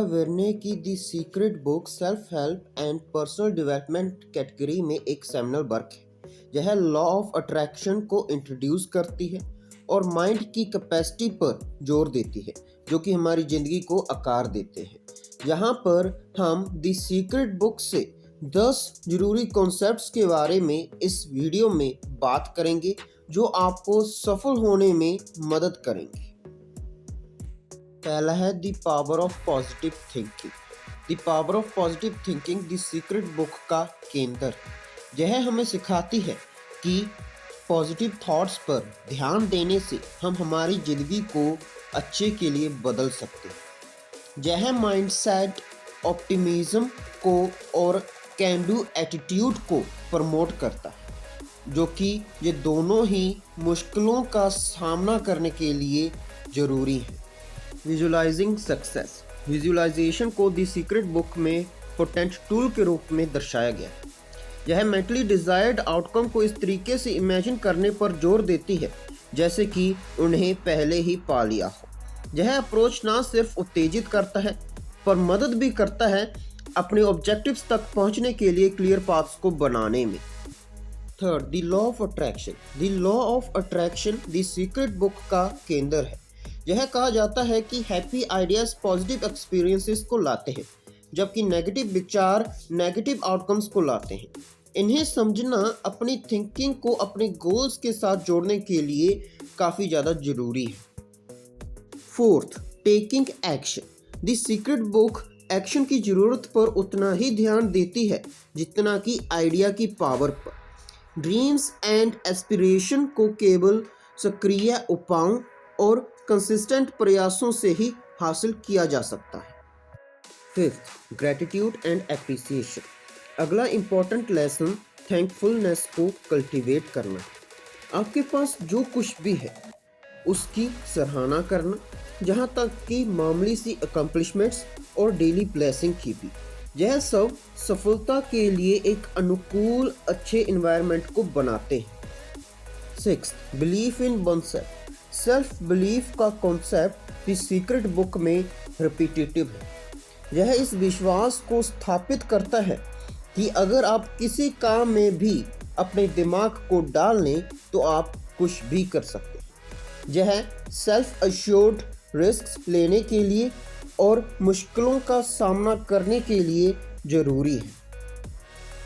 वेरने की the secret book shelf help and personal development category में एक सेमिनल वर्क है। यह लॉ ऑफ अट्रैक्शन को इंट्रोड्यूस करती है और माइंड की कैपेसिटी पर जोर देती है, जो कि हमारी ज़िंदगी को आकार देते हैं। यहाँ पर हम द सीक्रेट बुक से 10 जरूरी कॉन्सेप्ट्स के बारे में इस वीडियो में बात करेंगे, जो आपको सफल होने में मदद करेंगे। पहला है the power of positive thinking. The power of positive thinking the secret book का केंद्र। यह हमें सिखाती है कि पॉजिटिव थॉट्स पर ध्यान देने से हम हमारी ज़िंदगी को अच्छे के लिए बदल सकते हैं। यह माइंडसेट ऑप्टिमिज्म को और कैन डू एटीट्यूड को प्रमोट करता है, जो कि ये दोनों ही मुश्किलों का सामना करने के लिए ज़रूरी है। Visualising success. विजुअलाइजेशन को द सीक्रेट बुक में पोटेंट टूल के रूप में दर्शाया गया है। यह मेंटली डिजायर्ड आउटकम को इस तरीके से इमेजिन करने पर जोर देती है जैसे कि उन्हें पहले ही पा लिया हो। यह अप्रोच ना सिर्फ उत्तेजित करता है पर मदद भी करता है अपने ऑब्जेक्टिव्स तक पहुंचने के लिए क्लियर पाथ्स को बनाने में। Third, the law of attraction. The law of attraction the secret book का केंद्र है। यह कहा जाता है कि हैप्पी आइडियाज पॉजिटिव एक्सपीरियंसेस को लाते हैं, जबकि नेगेटिव विचार नेगेटिव आउटकम्स को लाते हैं। इन्हें समझना अपनी थिंकिंग को अपने गोल्स के साथ जोड़ने के लिए काफ़ी ज़्यादा ज़रूरी है। Fourth, taking action. The secret book action की ज़रूरत पर उतना ही ध्यान देती है जितना कि आइडिया की पावर पर। ड्रीम्स एंड एस्पिरेशन को केवल सक्रिय उपायों और कंसिस्टेंट प्रयासों से ही हासिल किया जा सकता है। Fifth, gratitude and appreciation. अगला इम्पॉर्टेंट लेसन थैंकफुलनेस को कल्टीवेट करना। आपके पास जो कुछ भी है उसकी सराहना करना, जहाँ तक कि मामूली सी अकम्पलिशमेंट्स और डेली ब्लेसिंग की भी। यह सब सफलता के लिए एक अनुकूल अच्छे एनवायरनमेंट को बनाते हैं। Sixth, belief in oneself. Self belief का कॉन्सेप्ट द सीक्रेट बुक में रिपीटेटिव है। यह इस विश्वास को स्थापित करता है कि अगर आप किसी काम में भी अपने दिमाग को डाल लें तो आप कुछ भी कर सकते हैं। यह सेल्फ अश्योर्ड रिस्क लेने के लिए और मुश्किलों का सामना करने के लिए ज़रूरी है।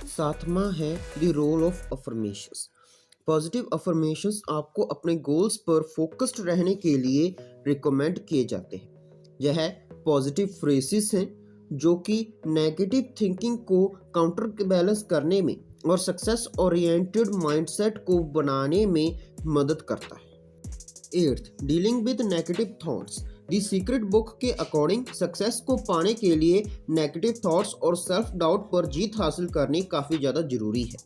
सातवां है the role of affirmations. Positive affirmations आपको अपने गोल्स पर फोकस्ड रहने के लिए रिकमेंड किए जाते हैं। यह पॉजिटिव फ्रेजेस हैं जो कि नेगेटिव थिंकिंग को काउंटर बैलेंस करने में और सक्सेस ओरिएंटेड माइंडसेट को बनाने में मदद करता है। Eighth, dealing with negative thoughts. The secret book के अकॉर्डिंग सक्सेस को पाने के लिए नेगेटिव थॉट्स और सेल्फ डाउट पर जीत हासिल करनी काफ़ी ज़्यादा ज़रूरी है।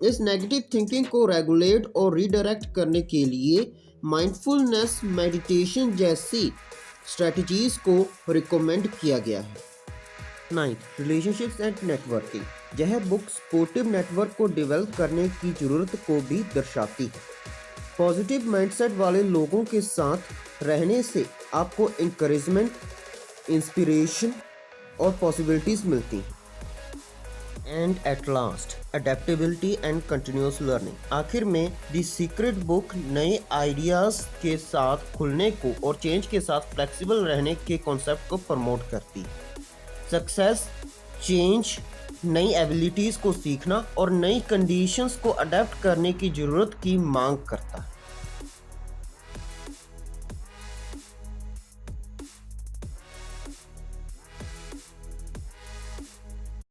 इस नेगेटिव थिंकिंग को रेगुलेट और रीडायरेक्ट करने के लिए माइंडफुलनेस मेडिटेशन जैसी स्ट्रेटजीज को रिकमेंड किया गया है। Ninth, relationships and networking. यह बुक सपोर्टिव नेटवर्क को डेवलप करने की ज़रूरत को भी दर्शाती है। पॉजिटिव माइंडसेट वाले लोगों के साथ रहने से आपको इंकरेजमेंट, इंस्पिरेशन और पॉसिबिलिटीज़ मिलती हैं। And at last, adaptability and continuous learning. आखिर में द सीक्रेट बुक नए आइडियाज़ के साथ खुलने को और चेंज के साथ फ्लेक्सिबल रहने के कॉन्सेप्ट को प्रमोट करती है। सक्सेस, चेंज, नई एबिलिटीज़ को सीखना और नई कंडीशंस को अडेप्ट करने की ज़रूरत की मांग करता है।